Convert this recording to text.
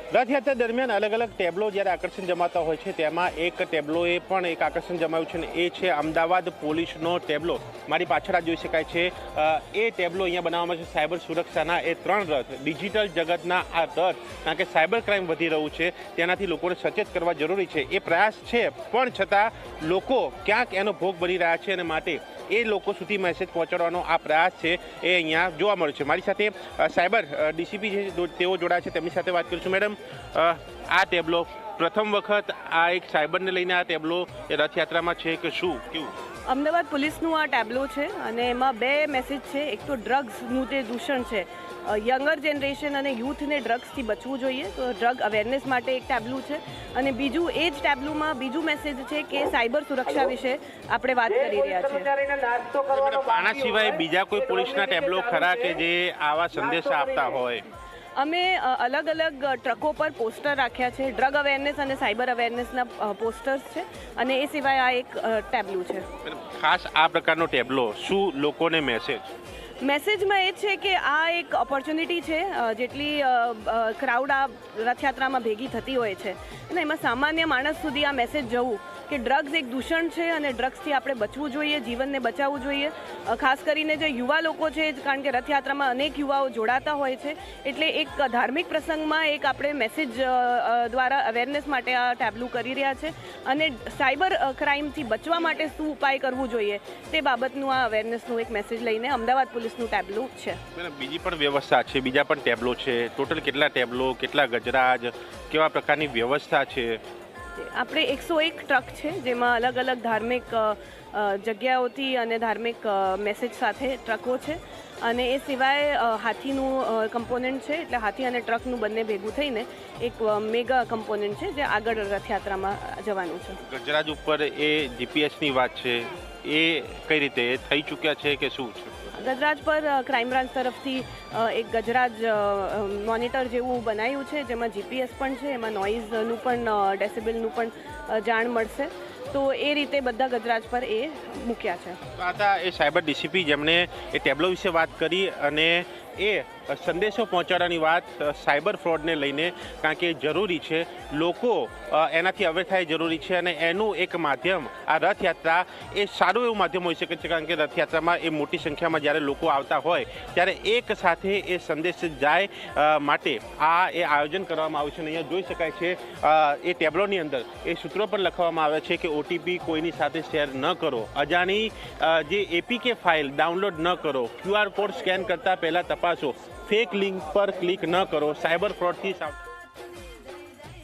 રથયાત્રા દરમિયાન અલગ અલગ ટેબ્લો જ્યારે આકર્ષણ જમાતા હોય છે તેમાં એક ટેબ્લોએ પણ એક આકર્ષણ જમાવ્યું છે ને એ છે અમદાવાદ પોલીસનો ટેબ્લો। મારી પાછળ આ જોઈ શકાય છે એ ટેબ્લો અહીંયા બનાવવામાં છે સાયબર સુરક્ષાના એ 3 રથ ડિજિટલ જગતના આ રથ, કારણ કે સાયબર ક્રાઇમ વધી રહ્યું છે તેનાથી લોકોને સચેત કરવા જરૂરી છે એ પ્રયાસ છે, પણ છતાં લોકો ક્યાંક એનો ભોગ બની રહ્યા છે અને માટે એ લોકો સુધી મેસેજ પહોંચાડવાનો આ પ્રયાસ છે એ અહીંયા જોવા મળે છે। મારી સાથે સાયબર ડીસીપી છે તેઓ જોડાયા છે, તેમની સાથે વાત કરીશું। મેડમ, આ ટેબ્લો પ્રથમ વખત આ એક સાયબરને લઈને આ ટેબ્લો એ રથયાત્રામાં છે કે શું કેવું? અમદાવાદ પોલીસનું આ ટેબ્લો છે અને એમાં 2 મેસેજ છે। એક તો ડ્રગ્સનું જે દૂષણ છે, યંગર જનરેશન અને યુથને ડ્રગ્સથી બચવું જોઈએ, તો ડ્રગ અવેરનેસ માટે એક ટેબ્લું છે અને બીજું એ જ ટેબ્લુમાં બીજું મેસેજ છે કે સાયબર સુરક્ષા વિશે આપણે વાત કરી રહ્યા છીએ। આના સિવાય બીજા કોઈ પોલીસના ટેબ્લો ખરા કે જે આવા સંદેશા આપતા હોય? અમે અલગ અલગ ટ્રકો પર પોસ્ટર રાખ્યા છે, ડ્રગ અવેરનેસ અને સાયબર અવેરનેસના પોસ્ટર્સ છે અને એ સિવાય આ એક ટેબ્લું છે। ખાસ આ પ્રકારનો ટેબ્લો શું લોકોને મેસેજમાં એ છે કે આ એક ઓપોર્ચ્યુનિટી છે, જેટલી ક્રાઉડ આ રથયાત્રામાં ભેગી થતી હોય છે અને એમાં સામાન્ય માણસ સુધી આ મેસેજ જવું કે ડ્રગ્સ એક દૂષણ છે અને ડ્રગ્સથી આપણે બચવું જોઈએ, જીવનને બચાવવું જોઈએ। ખાસ કરીને જે યુવા લોકો છે, કારણ કે રથયાત્રામાં અનેક યુવાઓ જોડાતા હોય છે, એટલે એક ધાર્મિક પ્રસંગમાં એક આપણે મેસેજ દ્વારા અવેરનેસ માટે આ ટેબ્લું કરી રહ્યા છે અને સાયબર ક્રાઇમથી બચવા માટે શું ઉપાય કરવું જોઈએ તે બાબતનું આ અવેરનેસનું એક મેસેજ લઈને અમદાવાદ પોલીસનું ટેબ્લું છે। બીજી પણ વ્યવસ્થા છે, બીજા પણ ટેબ્લો છે, ટોટલ કેટલા ટેબ્લો, કેટલા ગજરાજ, કેવા પ્રકારની વ્યવસ્થા છે? આપણે 101 ટ્રક છે જેમાં અલગ અલગ ધાર્મિક જગ્યાઓથી અને ધાર્મિક મેસેજ સાથે ટ્રકો છે અને એ સિવાય હાથીનું કમ્પોનન્ટ છે, એટલે હાથી અને ટ્રકનું બંને ભેગું થઈને એક મેગા કમ્પોનન્ટ છે જે આગળ રથયાત્રામાં જવાનું છે। ગજરાજ ઉપર એ જીપીએસની વાત છે, એ કઈ રીતે થઈ ચૂક્યા છે કે શું છે? ગજરાજ પર ક્રાઇમ બ્રાન્ચ તરફથી એક ગજરાજ મોનિટર જેવું બનાવ્યું છે જેમાં જીપીએસ પણ છે, એમાં નોઇઝનું પણ ડેસિબલનું પણ જાણ મળશે, તો એ રીતે બધા ગજરાજ પર એ મૂક્યા છે। આ હતા એ સાયબર ડીસીપી જેમણે એ ટેબ્લો વિશે વાત કરી અને એ સંદેશો પહોંચાડવાની વાત સાયબર ફ્રોડને લઈને, કારણ કે જરૂરી છે લોકો એનાથી અવેર થાય જરૂરી છે અને એનું એક માધ્યમ આ રથયાત્રા એ સારું એવું માધ્યમ હોઈ શકે છે, કારણ કે રથયાત્રામાં એ મોટી સંખ્યામાં જ્યારે લોકો આવતા હોય ત્યારે એક સાથે એ સંદેશ જાય માટે આ એ આયોજન કરવામાં આવ્યું છે અને અહીંયા જોઈ શકાય છે એ ટેબ્લોની અંદર એ સૂત્રો પર લખવામાં આવે છે કે ઓટીપી કોઈની સાથે શેર ન કરો, અજાણી જે એપીકે ફાઇલ ડાઉનલોડ ન કરો, QR કોડ સ્કેન કરતાં પહેલાં તપાસો, ફેક લિંક પર ક્લિક ન કરો, સાયબર ફ્રોડથી